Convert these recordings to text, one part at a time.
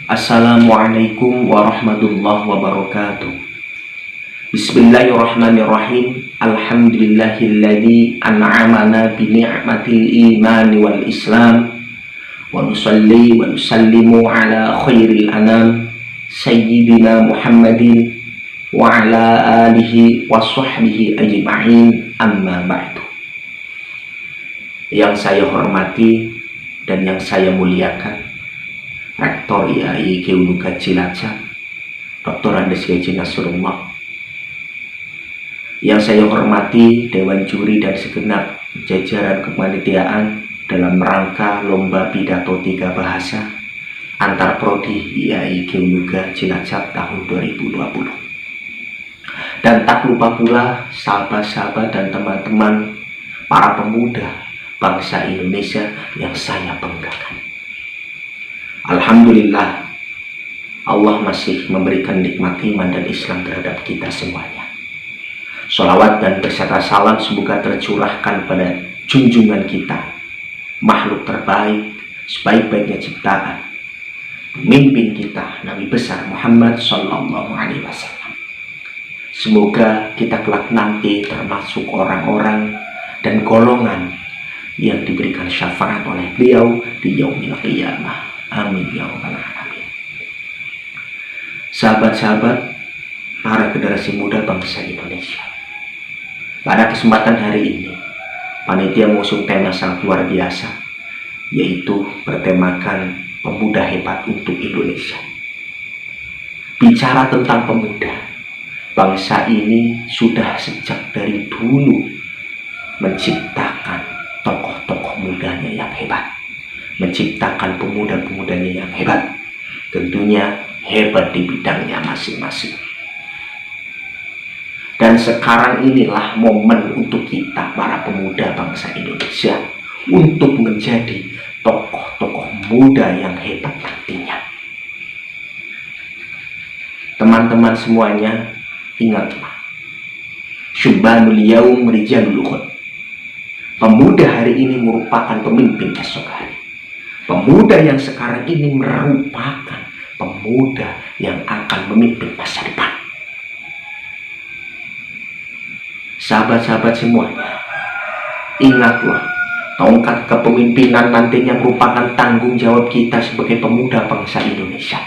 Assalamualaikum warahmatullahi wabarakatuh. Bismillahirrahmanirrahim. Alhamdulillahilladzi an'amana bi ni'matil imani wal islam. Wa nusalli wa nusallimu ala khairil anam sayyidina Muhammadin wa ala alihi wa sahbihi ajma'in, amma ba'du. Yang saya hormati dan yang saya muliakan Rektor IAI Keuluga Cilacap, Dr. Andes Gaji Nasrullah. Yang saya hormati Dewan Juri dan segenap jajaran kepanitiaan dalam rangka Lomba Pidato 3 Bahasa Antar Prodi IAI Keuluga Cilacap tahun 2020. Dan tak lupa pula sahabat-sahabat dan teman-teman para pemuda bangsa Indonesia yang saya banggakan. Alhamdulillah, Allah masih memberikan nikmat iman dan Islam terhadap kita semuanya. Sholawat dan berserta salam semoga tercurahkan pada junjungan kita, makhluk terbaik, sebaik-baiknya ciptaan, pemimpin kita, Nabi besar Muhammad Sallallahu Alaihi Wasallam. Semoga kita kelak nanti termasuk orang-orang dan golongan yang diberikan syafaat oleh beliau di yaumil qiyamah. Amin ya rabbal alamin. Sahabat-sahabat, para generasi muda bangsa Indonesia, pada kesempatan hari ini panitia mengusung tema sangat luar biasa, yaitu bertemakan pemuda hebat untuk Indonesia. Bicara tentang pemuda, bangsa ini sudah sejak dari dulu menciptakan tokoh-tokoh mudanya yang hebat, menciptakan pemuda-pemudanya yang hebat, tentunya hebat di bidangnya masing-masing. Dan sekarang inilah momen untuk kita para pemuda bangsa Indonesia untuk menjadi tokoh-tokoh muda yang hebat nantinya. Teman-teman semuanya, ingatlah, syubbanul yaum rijalul ghad. Pemuda hari ini merupakan pemimpin esok hari. Pemuda yang sekarang ini merupakan pemuda yang akan memimpin masa depan. Sahabat-sahabat semuanya, ingatlah, tongkat kepemimpinan nantinya merupakan tanggung jawab kita sebagai pemuda bangsa Indonesia.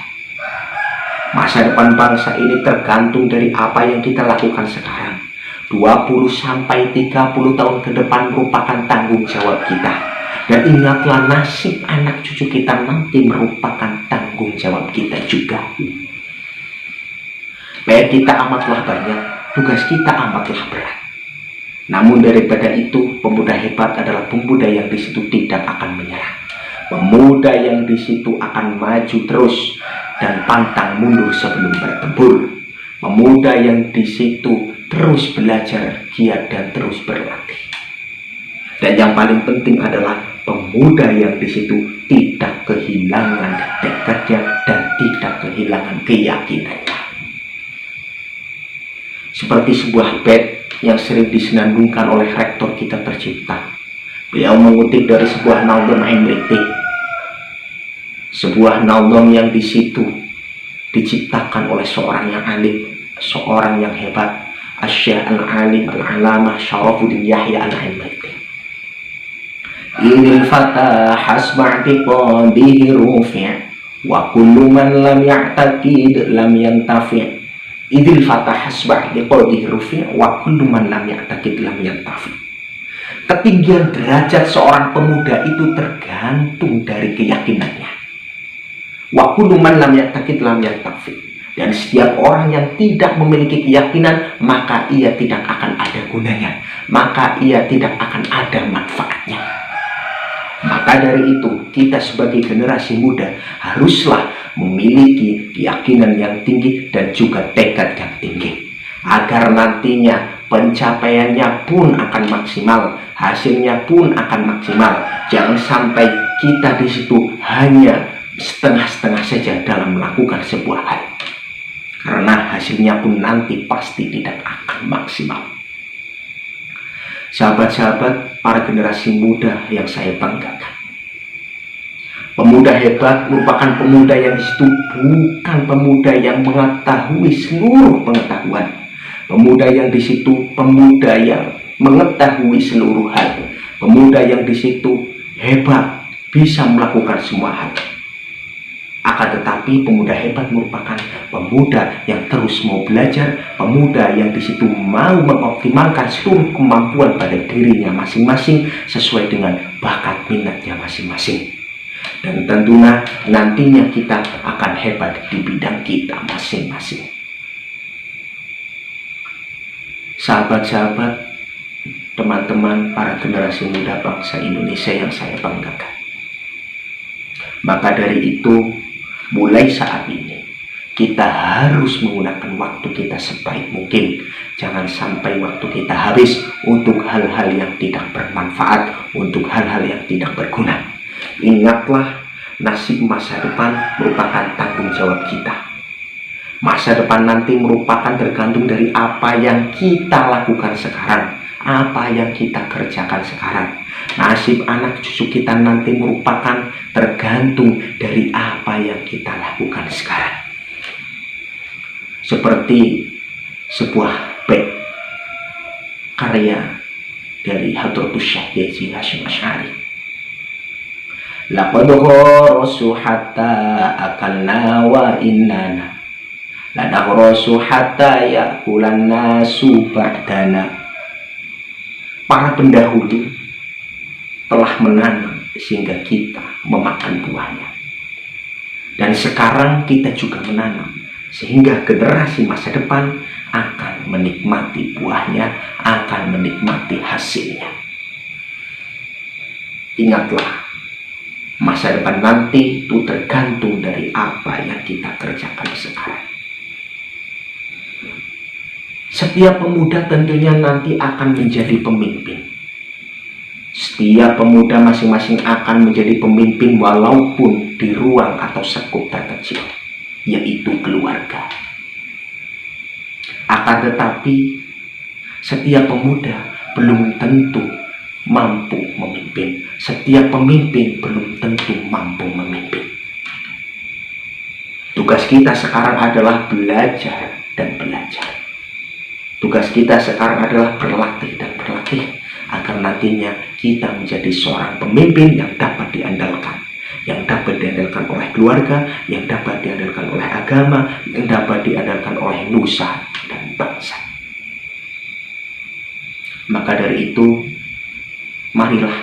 Masa depan bangsa ini tergantung dari apa yang kita lakukan sekarang. 20 sampai 30 tahun ke depan merupakan tanggung jawab kita. Dan ingatlah, nasib anak cucu kita nanti merupakan tanggung jawab kita juga. PR kita amatlah banyak, tugas kita amatlah berat. Namun daripada itu, pemuda hebat adalah pemuda yang di situ tidak akan menyerah. Pemuda yang di situ akan maju terus dan pantang mundur sebelum bertempur. Pemuda yang di situ terus belajar, giat dan terus berlatih. Dan yang paling penting adalah pemuda yang di situ tidak kehilangan tekadnya dan tidak kehilangan keyakinannya. Seperti sebuah bait yang sering disenandungkan oleh rektor kita tercinta. Beliau mengutip dari sebuah naudhum Imriti, sebuah naudhum yang di situ diciptakan oleh seorang yang alim, seorang yang hebat, Asy-Syaikh al-Alim al-Alamah Syarafuddin Yahya al-Imriti. Idil fata hasba i'tiqadihi rufi' wa kullu man lam ya'taqid lam yantafi'. Idil fata hasba i'tiqadihi rufi' wa kullu man lam ya'taqid lam yantafi'. Ketinggian derajat seorang pemuda itu tergantung dari keyakinannya. Wa kullu man lam ya'taqid lam yantafi'. Dan setiap orang yang tidak memiliki keyakinan, maka ia tidak akan ada gunanya, maka ia tidak akan ada manfaatnya. Maka dari itu, kita sebagai generasi muda haruslah memiliki keyakinan yang tinggi dan juga tekad yang tinggi, agar nantinya pencapaiannya pun akan maksimal, hasilnya pun akan maksimal. Jangan sampai kita di situ hanya setengah-setengah saja dalam melakukan sebuah hal, karena hasilnya pun nanti pasti tidak akan maksimal. Sahabat-sahabat, para generasi muda yang saya banggakan, Pemuda hebat merupakan pemuda yang di situ bukan pemuda yang mengetahui seluruh pengetahuan. Pemuda yang di situ pemuda yang mengetahui seluruh hal. Pemuda yang di situ hebat, bisa melakukan semua hal. Akan tetapi pemuda hebat merupakan pemuda yang terus mau belajar, pemuda yang di situ mau mengoptimalkan seluruh kemampuan pada dirinya masing-masing sesuai dengan bakat minatnya masing-masing. Dan tentunya nantinya kita akan hebat di bidang kita masing-masing. Sahabat-sahabat, teman-teman, para generasi muda bangsa Indonesia yang saya banggakan. Maka dari itu, mulai saat ini, kita harus menggunakan waktu kita sebaik mungkin. Jangan sampai waktu kita habis untuk hal-hal yang tidak bermanfaat, untuk hal-hal yang tidak berguna. Ingatlah, nasib masa depan merupakan tanggung jawab kita. Masa depan nanti merupakan tergantung dari apa yang kita lakukan sekarang, apa yang kita kerjakan sekarang. Nasib anak cucu kita nanti merupakan tergantung dari apa yang kita lakukan sekarang. Seperti sebuah bait karya dari Hadratus Syekh Yazi Hashim Asy'ari. Laqad gharasu hatta akalna wa innana lanaghrasu hatta ya'kulan nasu ba'dana. Para pendahulu telah menanam sehingga kita memakan buahnya. Dan sekarang kita juga menanam sehingga generasi masa depan akan menikmati buahnya, akan menikmati hasilnya. Ingatlah, masa depan nanti itu tergantung dari apa yang kita kerjakan sekarang. Setiap pemuda tentunya nanti akan menjadi pemimpin. Setiap pemuda masing-masing akan menjadi pemimpin walaupun di ruang atau sekup terkecil, yaitu keluarga. Akan tetapi, setiap pemuda belum tentu mampu memimpin. Setiap pemimpin belum tentu mampu memimpin. Tugas kita sekarang adalah belajar dan belajar. Tugas kita sekarang adalah berlatih dan berlatih agar nantinya kita menjadi seorang pemimpin yang dapat diandalkan, yang dapat diandalkan oleh keluarga, yang dapat diandalkan oleh agama, yang dapat diandalkan oleh nusa dan bangsa. Maka dari itu, marilah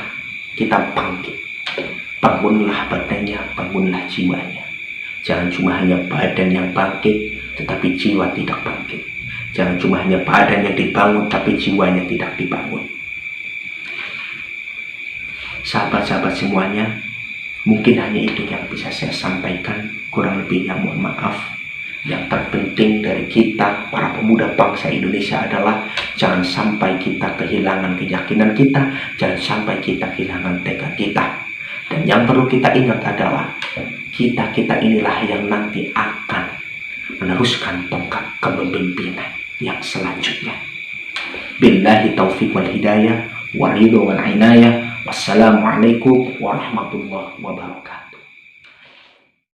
kita bangkit. Bangunlah badannya, bangunlah jiwanya. Jangan cuma hanya badan yang bangkit, tetapi jiwa tidak bangkit. Jangan cuma hanya badan yang dibangun, tapi jiwanya tidak dibangun. Sahabat-sahabat semuanya, mungkin hanya itu yang bisa saya sampaikan. Kurang lebihnya mohon maaf. Yang terpenting dari kita, para pemuda bangsa Indonesia adalah jangan sampai kita kehilangan keyakinan kita, jangan sampai kita kehilangan tekad kita. Dan yang perlu kita ingat adalah kita inilah yang nanti akan meneruskan tongkat kepemimpinan yang selanjutnya. Billahi taufiq wal hidayah, wa ridho wal inayah. Wassalamualaikum warahmatullahi wabarakatuh.